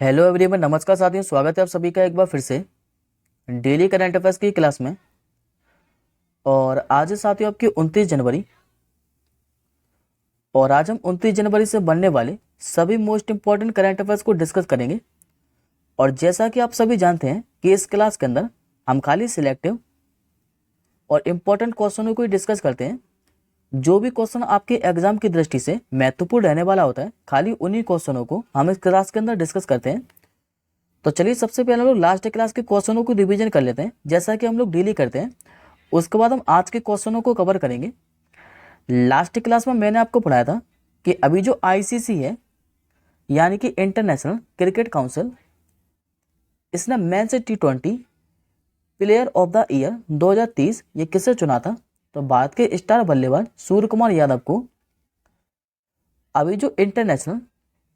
Hello everyone, नमस्कार साथियों। स्वागत है आप सभी का एक बार फिर से डेली करंट अफेयर्स की क्लास में। और आज है साथियों आपकी 29 जनवरी। और आज हम 29 जनवरी से बनने वाले सभी मोस्ट इंपॉर्टेंट करंट अफेयर्स को डिस्कस करेंगे। और जैसा कि आप सभी जानते हैं कि इस क्लास के अंदर हम खाली सिलेक्टिव और इम्पोर्टेंट क्वेश्चनों को ही डिस्कस करते हैं। जो भी क्वेश्चन आपके एग्जाम की दृष्टि से महत्वपूर्ण रहने वाला होता है, खाली उन्हीं क्वेश्चनों को हम इस क्लास के अंदर डिस्कस करते हैं। तो चलिए सबसे पहले हम लोग लास्ट क्लास के क्वेश्चनों को रिवीजन कर लेते हैं, जैसा कि हम लोग डेली करते हैं। उसके बाद हम आज के क्वेश्चनों को कवर करेंगे। लास्ट क्लास में मैंने आपको पढ़ाया था कि अभी जो आईसीसी है, यानी कि इंटरनेशनल क्रिकेट काउंसिल, इसने men's T20 player of the year 2030 ये किसे चुना था? तो भारत के स्टार बल्लेबाज सूर्य कुमार यादव को। अभी जो international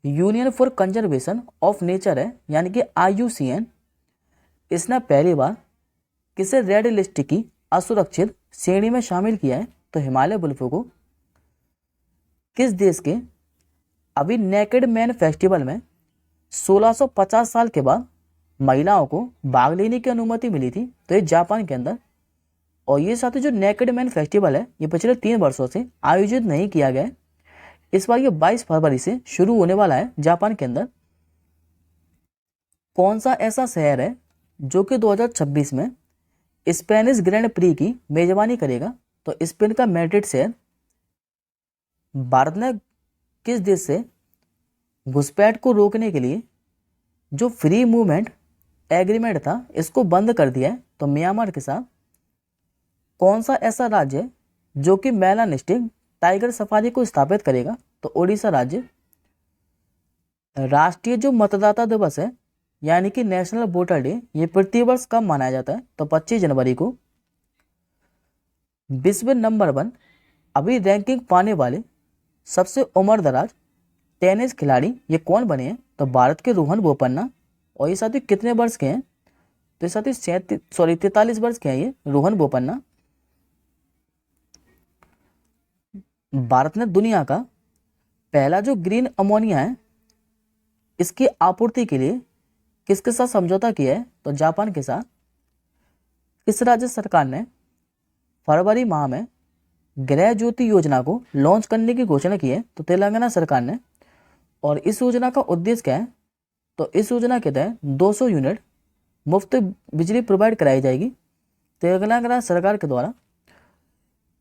union for conservation of nature है, यानी कि IUCN, इसने पहली बार किसे रेड लिस्ट की असुरक्षित श्रेणी में शामिल किया है? तो हिमालय बुलफो को। किस देश के अभी नेकेड मैन फेस्टिवल में 1650 साल के बाद महिलाओं को भाग लेने की अनुमति मिली थी? तो ये जापान के अंदर। और ये साथ ही जो नेकेड मैन फेस्टिवल है, ये पिछले 3 वर्षों से आयोजित नहीं किया गया है। इस बार ये 22 फरवरी से शुरू होने वाला है जापान के अंदर। कौन सा ऐसा शहर है जो कि 2026 में स्पेनिश ग्रैंड प्री की मेजबानी करेगा? तो स्पेन का मैड्रिड शहर। भारत ने किस देश से घुसपैठ को रोकने के लिए जो फ्री मूवमेंट एग्रीमेंट था, इसको बंद कर दिया है? तो म्यांमार के साथ। कौन सा ऐसा राज्य है जो कि मेलानिस्टिक टाइगर सफारी को स्थापित करेगा? तो ओडिशा राज्य। राष्ट्रीय जो मतदाता दिवस है, यानी कि नेशनल वोटर डे, ये प्रतिवर्ष कब मनाया जाता है? तो 25 जनवरी को। विश्व नंबर 1 अभी रैंकिंग पाने वाले सबसे उम्रदराज टेनिस खिलाड़ी ये कौन बने हैं? तो भारत के रोहन बोपन्ना। और ये साथी कितने वर्ष के हैं? तो ये साथी 43 वर्ष के हैं ये रोहन बोपन्ना। भारत ने दुनिया का पहला जो ग्रीन अमोनिया है, इसकी आपूर्ति के लिए किसके साथ समझौता किया है? तो जापान के साथ। किस राज्य सरकार ने फरवरी माह में गृह ज्योति योजना को लॉन्च करने की घोषणा की है? तो तेलंगाना सरकार ने। और इस योजना का उद्देश्य क्या है? तो इस योजना के तहत 200 यूनिट मुफ्त बिजली प्रोवाइड कराई जाएगी तेलंगाना सरकार के द्वारा।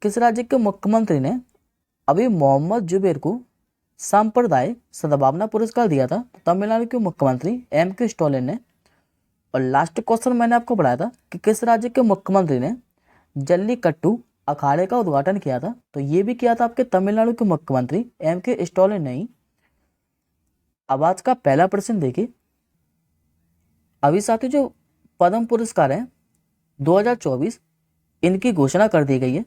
किस राज्य के मुख्यमंत्री ने अभी मोहम्मद जुबैर को सांप्रदायिक सद्भावना पुरस्कार दिया था? तो तमिलनाडु के मुख्यमंत्री M.K. स्टालिन ने। और लास्ट क्वेश्चन मैंने आपको पढ़ाया था कि किस राज्य के मुख्यमंत्री ने जल्लीकट्टू अखाड़े का उद्घाटन किया था? तो ये भी किया था आपके तमिलनाडु के मुख्यमंत्री M.K. स्टालिन ने ही। अब आज का पहला प्रश्न देखिए। अभी साथी जो पद्म पुरस्कार है 2024, इनकी घोषणा कर दी गई है।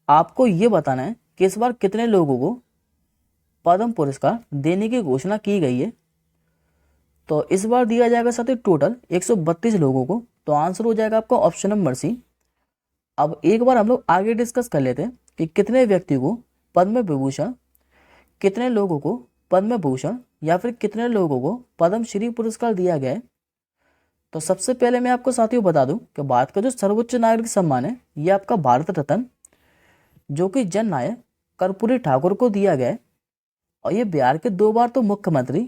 आपको ये बताना है कि इस बार कितने लोगों को पद्म पुरस्कार देने की घोषणा की गई है। तो इस बार दिया जाएगा साथी टोटल 132 लोगों को। तो आंसर हो जाएगा आपका ऑप्शन नंबर सी। अब एक बार हम लोग आगे डिस्कस कर लेते हैं कि कितने व्यक्ति को पद्म विभूषण, कितने लोगों को पद्म भूषण या फिर कितने लोगों को पद्मश्री पुरस्कार दिया गया है। तो सबसे पहले मैं आपको साथियों बता दूं कि भारत का जो सर्वोच्च नागरिक सम्मान है, यह आपका भारत रत्न, जो कि जन नायक कर्पूरी ठाकुर को दिया गया है। और ये बिहार के 2 बार तो मुख्यमंत्री,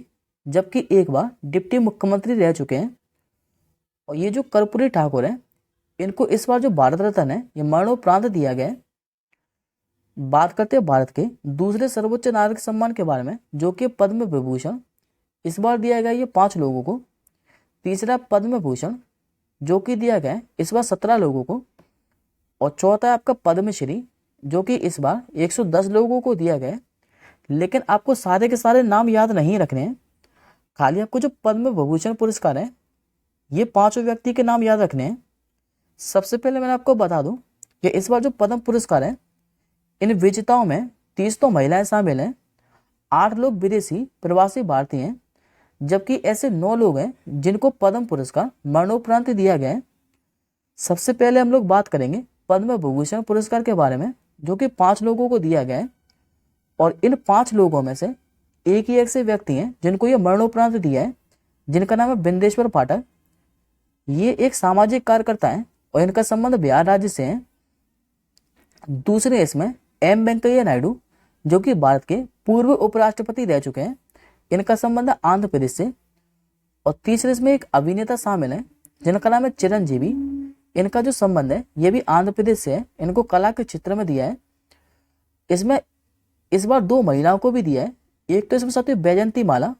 जबकि 1 बार डिप्टी मुख्यमंत्री रह चुके हैं। और ये जो कर्पूरी ठाकुर है, इनको इस बार जो भारत रत्न है, ये मरणोपरांत दिया गया है। बात करते हैं भारत के दूसरे सर्वोच्च नागरिक सम्मान के बारे में, जो कि पद्म विभूषण। इस बार दिया गया ये 5 लोगों को। तीसरा पद्म भूषण, जो कि दिया गया है इस बार 17 लोगों को। और चौथा है आपका पद्मश्री, जो कि इस बार 110 लोगों को दिया गया है। लेकिन आपको सारे के सारे नाम याद नहीं रखने हैं, खाली आपको जो पद्म विभूषण पुरस्कार है, ये 5 व्यक्ति के नाम याद रखने हैं। सबसे पहले मैं आपको बता दूं कि इस बार जो पद्म पुरस्कार है, इन विजेताओं में 30 तो महिलाएं शामिल हैं, 8 लोग विदेशी प्रवासी भारतीय हैं, जबकि ऐसे 9 लोग हैं जिनको पद्म पुरस्कार मरणोपरांत दिया गया है। सबसे पहले हम लोग बात करेंगे पद्म विभूषण पुरस्कार के बारे में, जो कि 5 लोगों को दिया गया है। और इन 5 लोगों में से एक ही ऐसे व्यक्ति हैं जिनको ये मरणोपरांत दिया है, जिनका नाम है बिंदेश्वर पाठक। ये एक सामाजिक कार्यकर्ता हैं और इनका संबंध बिहार राज्य से है। दूसरे इसमें एम वेंकैया नायडू, जो कि भारत के पूर्व उपराष्ट्रपति रह चुके हैं, इनका संबंध है आंध्र प्रदेश से। और तीसरे इसमें एक अभिनेता शामिल है जिनका नाम है चिरंजीवी। इनका जो संबंध है ये भी आंध्र प्रदेश से है। इनको कला के क्षेत्र में दिया है। इसमें इस बार 2 महिलाओं को भी दिया है। एक तो इसमें साथी बैजंती माला,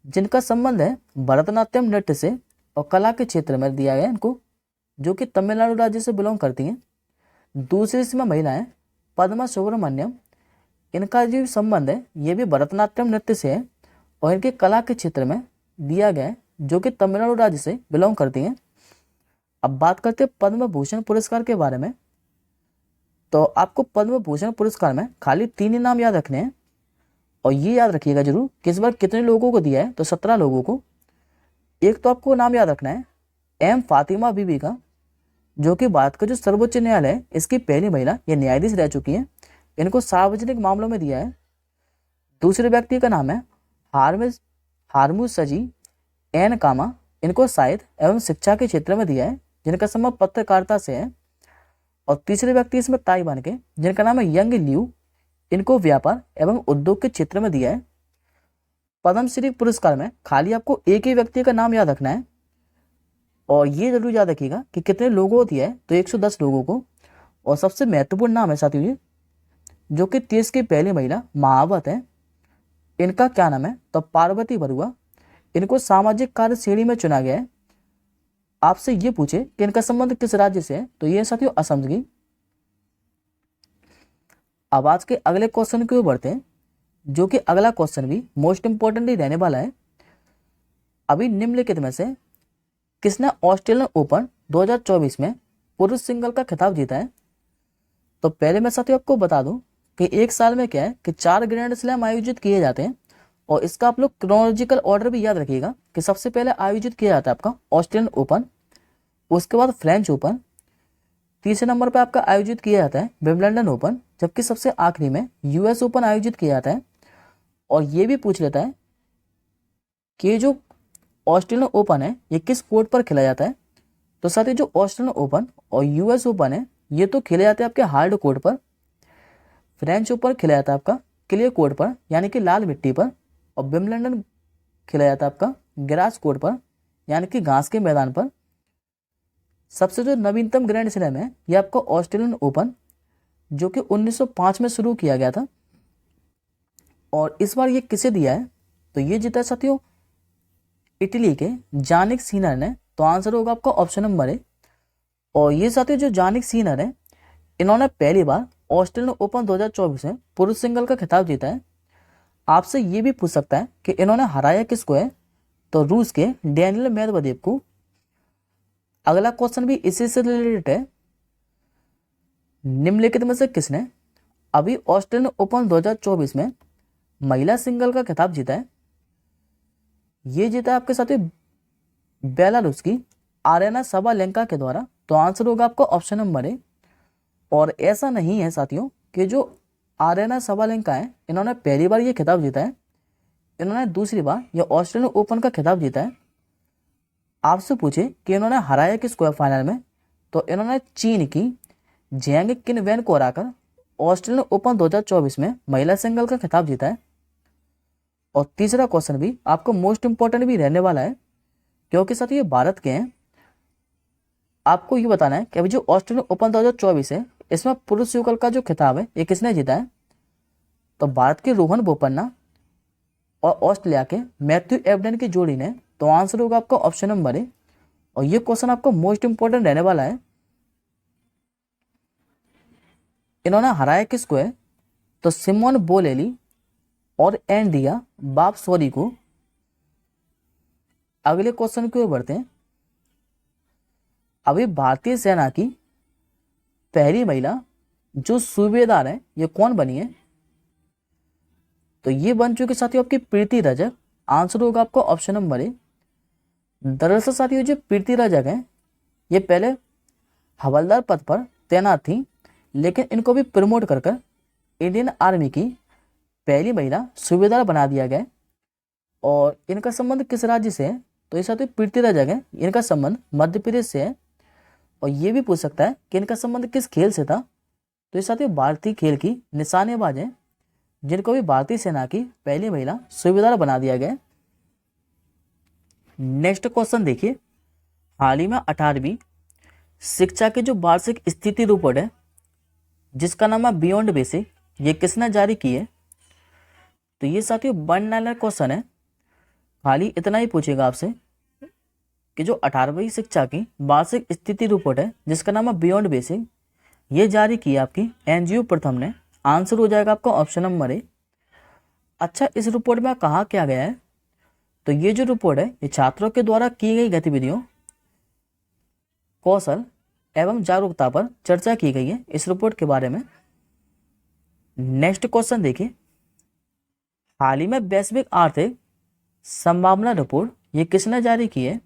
जिनका संबंध है भरतनाट्यम नृत्य से और कला के क्षेत्र में दिया गया इनको, जो कि तमिलनाडु राज्य से बिलोंग करती हैं। दूसरी इसमें महिला है पद्मा सुब्रमण्यम। इनका जो संबंध है ये भी भरतनाट्यम नृत्य से है और इनके कला के क्षेत्र में दिया गया है, जो कि तमिलनाडु राज्य से बिलोंग करती हैं। अब बात करते हैं पद्म भूषण पुरस्कार के बारे में। तो आपको पद्म भूषण पुरस्कार में खाली 3 ही नाम याद रखने हैं और ये याद रखिएगा जरूर कि इस बार कितने लोगों को दिया है। तो 17 लोगों को। एक तो आपको नाम याद रखना है एम फातिमा बीबी का, जो कि भारत का जो सर्वोच्च न्यायालय है इसकी पहली महिला ये न्यायाधीश रह चुकी हैं। इनको सार्वजनिक मामलों में दिया है। दूसरे व्यक्ति का नाम है हारमुज सजी एन कामा। इनको साहित्य एवं शिक्षा के क्षेत्र में दिया है, जिनका संबंध पत्रकारिता से है। और तीसरे व्यक्ति इसमें ताइवान के, जिनका नाम है यंग लियू। इनको व्यापार एवं उद्योग के क्षेत्र में दिया है। पद्मश्री पुरस्कार में खाली आपको एक ही व्यक्ति का नाम याद रखना है और ये जरूर याद रखिएगा कि कितने लोगों को दिया है। तो 110 लोगों को। और सबसे महत्वपूर्ण नाम है साथियों ये, जो कि देश की पहली महिला महावत है। इनका क्या नाम है? तो पार्वती बरुआ। इनको सामाजिक कार्य श्रेणी में चुना गया है। आपसे ये पूछे कि इनका संबंध किस राज्य से है, तो ये साथियों असम की। अब आज के अगले क्वेश्चन की ओर बढ़ते हैं, जो कि अगला क्वेश्चन भी मोस्ट इंपोर्टेंट ही रहने वाला है। अभी निम्नलिखित में से किसने ऑस्ट्रेलियन ओपन 2024 में पुरुष सिंगल का खिताब जीता है? तो पहले मैं साथियों आपको बता दूं कि एक साल में क्या है कि 4 ग्रैंड स्लैम आयोजित किए जाते हैं और इसका आप लोग क्रोनोलॉजिकल ऑर्डर भी याद रखिएगा कि सबसे पहले आयोजित किया जाता है आपका ऑस्ट्रेलियन ओपन, उसके बाद फ्रेंच ओपन, तीसरे नंबर पर आपका आयोजित किया जाता है विंबलडन ओपन, जबकि सबसे आखिरी में यूएस ओपन आयोजित किया जाता है। और ये भी पूछ लेता है कि जो ऑस्ट्रेलियन ओपन है ये किस कोर्ट पर खेला जाता है। तो साथ ही जो ऑस्ट्रेलियन ओपन और यूएस ओपन है ये तो खेले जाते हैं आपके हार्ड कोर्ट पर। फ्रेंच ओपन खेला जाता है आपका क्ले कोर्ट पर यानी कि लाल मिट्टी पर। और विंबलडन खेला जाता है आपका ग्रास कोर्ट पर यानी कि घास के मैदान पर। सबसे जो नवीनतम ग्रैंड स्लैम है ये आपका ऑस्ट्रेलियन ओपन, जो कि 1905 में शुरू किया गया था। और इस बार ये किसे दिया है? तो ये जीता है साथियों इटली के जानिक सीनर ने। तो आंसर होगा आपका ऑप्शन नंबर है। और ये साथियों जो जानिक सीनर है इन्होंने पहली बार ऑस्ट्रेलियन ओपन 2024 में पुरुष सिंगल का खिताब जीता है। आपसे ये भी पूछ सकता है कि इन्होंने हराया किसको है? तो रूस के डैनियल मेदवेदेव को। अगला क्वेश्चन भी इसी से रिलेटेड है। निम्नलिखित में से किसने अभी ऑस्ट्रेलियन ओपन 2024 में महिला सिंगल का खिताब जीता है? ये जीता है आपके साथ बेलारूस की आरेना सबालेंका के द्वारा। तो आंसर होगा आपका ऑप्शन नंबर है। और ऐसा नहीं है साथियों कि जो आरेना सबालेंका है इन्होंने पहली बार ये खिताब जीता है, इन्होंने दूसरी बार ये ऑस्ट्रेलियन ओपन का खिताब जीता है। आपसे पूछे कि इन्होंने हराया किसको है फाइनल में, तो इन्होंने चीन की जेंग किनवेन को हराकर ऑस्ट्रेलियन ओपन 2024 में महिला सिंगल का खिताब जीता है। और तीसरा क्वेश्चन भी आपको मोस्ट इंपॉर्टेंट भी रहने वाला है, क्योंकि साथ ये भारत के हैं। आपको ये बताना है कि अभी जो ऑस्ट्रेलियन ओपन 2024 है इसमें पुरुष युगल का जो खिताब है ये किसने जीता है? तो भारत के रोहन बोपन्ना और ऑस्ट्रेलिया के मैथ्यू एबडन की जोड़ी ने। तो आंसर होगा आपका ऑप्शन नंबर है। और ये क्वेश्चन आपको मोस्ट इंपॉर्टेंट रहने वाला है। इन्होंने हराया किसको है? तो सिमोन बोलेली और एंड्रिया बापसोरी को। अगले क्वेश्चन की ओर बढ़ते हैं। अभी भारतीय सेना की पहली महिला जो सूबेदार है ये कौन बनी है? तो ये बन चुके साथियों आपकी प्रीति रजक। आंसर होगा आपका ऑप्शन नंबर है। दरअसल साथियों जो प्रीति रजक है ये पहले हवलदार पद पर तैनात थी, लेकिन इनको भी प्रमोट कर इंडियन आर्मी की पहली महिला सूबेदार बना दिया गया। और इनका संबंध किस राज्य से है? तो ये साथियों पृथ्वीराज है, इनका संबंध मध्य प्रदेश से है। और ये भी पूछ सकता है कि इनका संबंध किस खेल से था, तो ये साथियों भारतीय खेल की निशानेबाज है, जिनको भी भारतीय सेना की पहली महिला सूबेदार बना दिया गया। नेक्स्ट क्वेश्चन देखिए, हाल ही में 18वीं शिक्षा की जो वार्षिक स्थिति रिपोर्ट है, जिसका नाम है बियॉन्ड बेसिक, ये किसने जारी की है? तो ये साथियों वन लाइनर क्वेश्चन है, खाली इतना ही पूछेगा आपसे कि जो 18वीं शिक्षा की वार्षिक स्थिति रिपोर्ट है, जिसका नाम है बियॉन्ड बेसिक, ये जारी की है आपकी एनजीओ प्रथम ने। आंसर हो जाएगा आपका ऑप्शन नंबर ए। अच्छा, इस रिपोर्ट में कहा क्या गया है? तो ये जो रिपोर्ट है, ये छात्रों के द्वारा की गई गतिविधियों, कौशल एवं जागरूकता पर चर्चा की गई है इस रिपोर्ट के बारे में। नेक्स्ट क्वेश्चन देखिए, हाल ही में वैश्विक आर्थिक संभावना रिपोर्ट ये किसने जारी की है?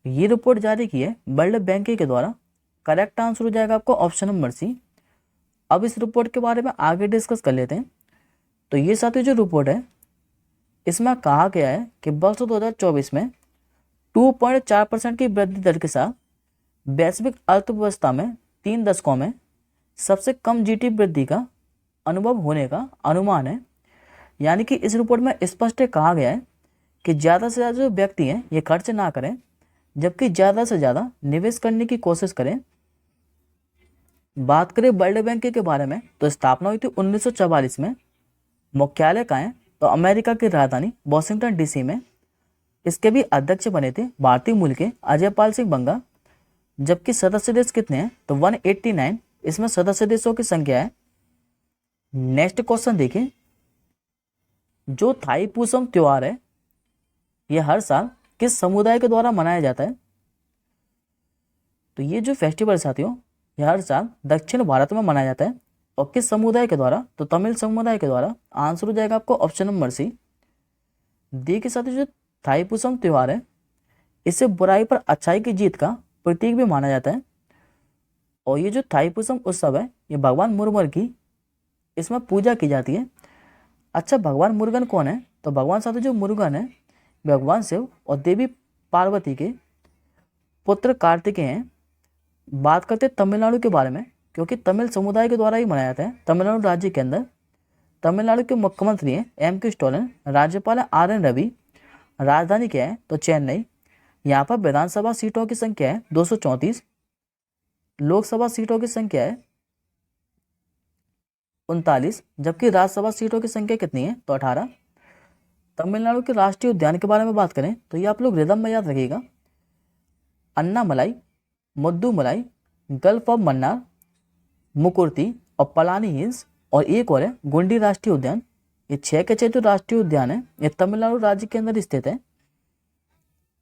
ये रिपोर्ट जारी की है वर्ल्ड बैंक के द्वारा। करेक्ट आंसर हो जाएगा आपको ऑप्शन नंबर सी। अब इस रिपोर्ट के बारे में आगे डिस्कस कर लेते हैं। तो ये साथी जो रिपोर्ट है, इसमें कहा गया है कि वर्ष 2024 में 2.4% की वृद्धि दर के साथ वैश्विक अर्थव्यवस्था में 3 दशकों में सबसे कम जीडीपी वृद्धि का अनुभव होने का अनुमान है। यानी कि इस रिपोर्ट में स्पष्ट कहा गया है कि ज़्यादा से ज़्यादा जो व्यक्ति हैं ये खर्च ना करें, जबकि ज़्यादा से ज़्यादा निवेश करने की कोशिश करें। बात करें वर्ल्ड बैंक के बारे में, तो स्थापना हुई थी 1944 में। मुख्यालय कहाँ है? तो अमेरिका की राजधानी वॉशिंगटन डीसी में। इसके भी अध्यक्ष बने थे भारतीय मूल के अजय पाल सिंह बंगा। जबकि सदस्य देश कितने हैं? तो 189 इसमें सदस्य देशों की संख्या है। नेक्स्ट क्वेश्चन देखिए, जो थाईपुसम त्योहार है, यह हर साल किस समुदाय के द्वारा मनाया जाता है? तो ये जो फेस्टिवल साथियों, यह हर साल दक्षिण भारत में मनाया जाता है। और किस समुदाय के द्वारा? तो तमिल समुदाय के द्वारा। आंसर हो जाएगा आपको ऑप्शन नंबर सी। देखिए साथियों, जो थाईपुसम त्योहार है, इसे बुराई पर अच्छाई की जीत का प्रतीक भी माना जाता है। और ये जो थाईपुसम उत्सव है, ये भगवान मुरुगन की इसमें पूजा की जाती है। अच्छा, भगवान मुरुगन कौन है? तो भगवान साथियों जो मुरुगन है, भगवान शिव और देवी पार्वती के पुत्र कार्तिकेय हैं। बात करते हैं तमिलनाडु के बारे में, क्योंकि तमिल समुदाय के द्वारा ही मनाया जाता है तमिलनाडु राज्य के अंदर। तमिलनाडु के मुख्यमंत्री हैं एम.के. स्टालिन, राज्यपाल है आर.एन. रवि, राजधानी क्या है? तो चेन्नई। यहाँ पर विधानसभा सीटों की संख्या है 234, लोकसभा सीटों की संख्या है 39, जबकि राज्यसभा सीटों की संख्या कितनी है? तो 18। तमिलनाडु के राष्ट्रीय उद्यान के बारे में बात करें, तो ये आप लोग रिदम में याद रखिएगा। अन्नामलाई, मुद्दुमलाई, गल्फ ऑफ मन्नार, मुकुर्ती और पलानी हिल्स, और एक और है गुंडी राष्ट्रीय उद्यान। ये 6 के 6 जो राष्ट्रीय उद्यान है, ये तमिलनाडु राज्य के अंदर स्थित है।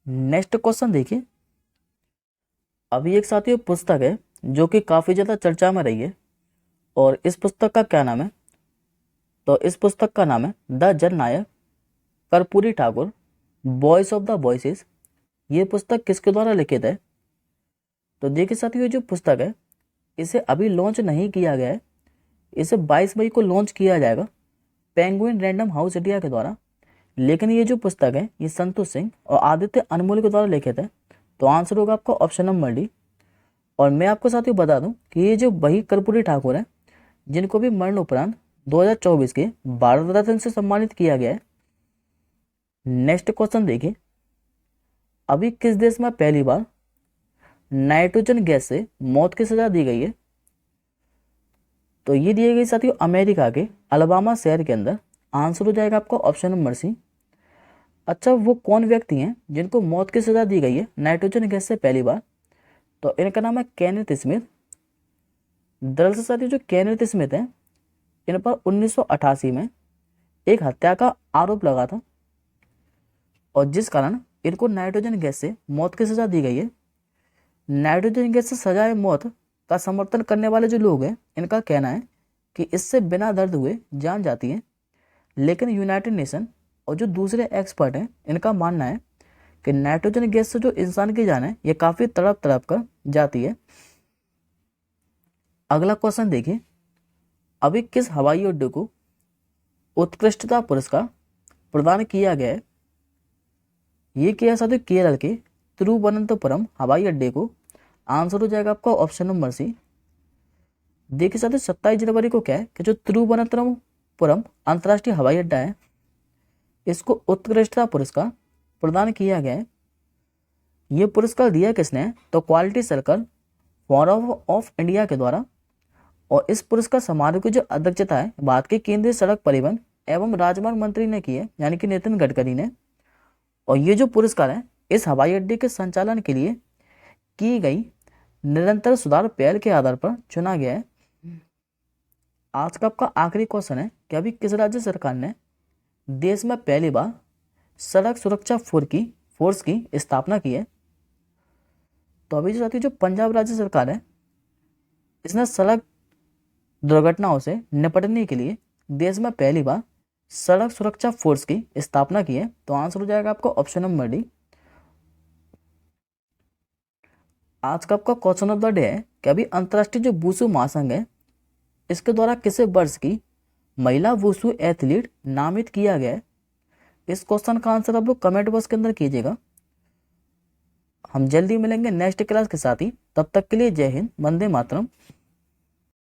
नेक्स्ट क्वेश्चन देखिए, अभी एक साथी पुस्तक है जो कि काफी ज्यादा चर्चा में रही है, और इस पुस्तक का क्या नाम है? तो इस पुस्तक का नाम है the Jannayak Karpoori Thakur, voice of the voices. ये पुस्तक किसके द्वारा लिखित है? तो देखिए साथियों, ये जो पुस्तक है, इसे अभी लॉन्च नहीं किया गया है। इसे 22 मई को लॉन्च किया जाएगा पेंगुइन रैंडम हाउस इंडिया के द्वारा। लेकिन ये जो पुस्तक है, ये संतोष सिंह और आदित्य अनमोल के द्वारा लिखित है। तो आंसर होगा आपका ऑप्शन नंबर डी। और मैं आपको साथियों बता दूं कि ये जो वही कर्पूरी ठाकुर है, जिनको भी मरणोपरांत 2024 के भारत रत्न से सम्मानित किया गया है। नेक्स्ट क्वेश्चन देखिए, अभी किस देश में पहली बार नाइट्रोजन गैस से मौत की सजा दी गई है? तो ये दी गई साथियों अमेरिका के अलाबामा शहर के अंदर। आंसर हो जाएगा आपका ऑप्शन नंबर सी। अच्छा, वो कौन व्यक्ति हैं जिनको मौत की सजा दी गई है नाइट्रोजन गैस से पहली बार? तो इनका नाम है केनेथ स्मिथ। दरअसल साथियों जो केनेथ स्मिथ हैं, इन पर 1988 में एक हत्या का आरोप लगा था, और जिस कारण इनको नाइट्रोजन गैस से मौत की सजा दी गई है। नाइट्रोजन गैस से सजाए मौत का समर्थन करने वाले जो लोग हैं, इनका कहना है कि इससे बिना दर्द हुए जान जाती है। लेकिन यूनाइटेड नेशन और जो दूसरे एक्सपर्ट हैं, इनका मानना है कि नाइट्रोजन गैस से जो इंसान की जान है, ये काफ़ी तड़प तड़प कर जाती है। अगला क्वेश्चन देखिए, अभी किस हवाई अड्डे को उत्कृष्टता पुरस्कार प्रदान किया गया है? ये किया साथियों केरल के तिरुवनंतपुरम हवाई अड्डे को। आंसर हो जाएगा आपका ऑप्शन नंबर सी। देखिए साथियों 27 जनवरी को क्या है कि जो तिरुवनंतपुरम अंतर्राष्ट्रीय हवाई अड्डा है इसको उत्कृष्टता पुरस्कार प्रदान किया गया है। ये पुरस्कार दिया किसने है तो quality circle forum of India के द्वारा। और इस पुरस्कार समारोह की जो अध्यक्षता है भारत के केंद्रीय सड़क परिवहन एवं राजमार्ग मंत्री ने की है, यानी कि नितिन गडकरी ने। और ये जो पुरस्कार है इस हवाई अड्डे के संचालन के लिए की गई निरंतर सुधार पहल के आधार पर चुना गया है। आज का आपका आखिरी क्वेश्चन है कि अभी किस राज्य सरकार ने देश में पहली बार सड़क सुरक्षा फोर्स की स्थापना की है। तो अभी जो साथी जो पंजाब राज्य सरकार है इसने सड़क दुर्घटनाओं से निपटने के लिए देश में पहली बार सड़क सुरक्षा फोर्स की स्थापना की है। तो आंसर हो जाएगा आपका ऑप्शन नंबर डी। आज का आपका क्वेश्चन ऑफ द डे है कि अभी अंतर्राष्ट्रीय जो वुशु महासंघ है इसके द्वारा किसे वर्ष की महिला वुशु एथलीट नामित किया गया है। इस क्वेश्चन का आंसर आप लोग कमेंट बॉक्स के अंदर कीजिएगा। हम जल्दी मिलेंगे नेक्स्ट क्लास के साथ ही, तब तक के लिए जय हिंद, वंदे मातरम।